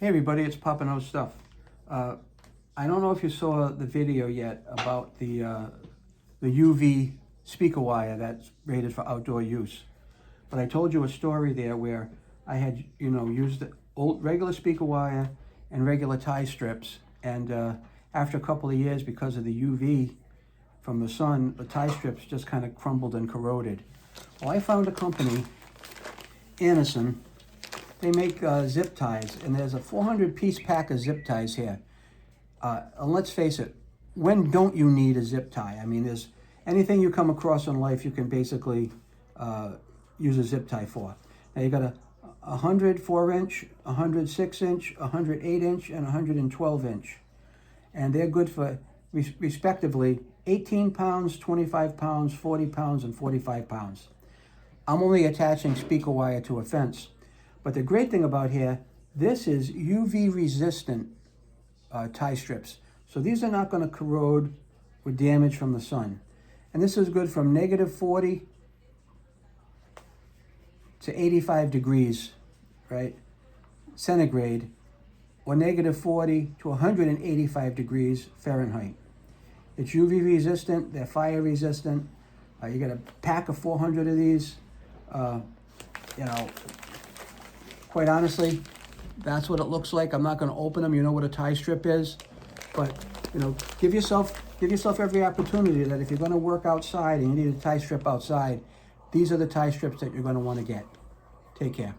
Hey everybody, it's Papa Knows Stuff. I don't know if you saw the video yet about the UV speaker wire that's rated for outdoor use. But I told you a story there where I had, used the old regular speaker wire and regular tie strips. And after a couple of years, because of the UV from the sun, the tie strips just kind of crumbled and corroded. Well, I found a company, Anderson. They make zip ties, and there's a 400-piece pack of zip ties here. And let's face it, when don't you need a zip tie? I mean, there's anything you come across in life you can basically use a zip tie for. Now you got a 104-inch, 106-inch, 108-inch, and 112-inch. And they're good for, respectively, 18 pounds, 25 pounds, 40 pounds, and 45 pounds. I'm only attaching speaker wire to a fence. But the great thing about here, this is UV resistant tie strips. So these are not going to corrode or damage from the sun. And this is good from -40 to 85 degrees, right, centigrade, or -40 to 185 degrees Fahrenheit. It's UV resistant, they're fire resistant. You get a pack of 400 of these. Quite honestly, that's what it looks like. I'm not going to open them. You know what a tie strip is, but give yourself every opportunity that if you're going to work outside and you need a tie strip outside, these are the tie strips that you're going to want to get. Take care.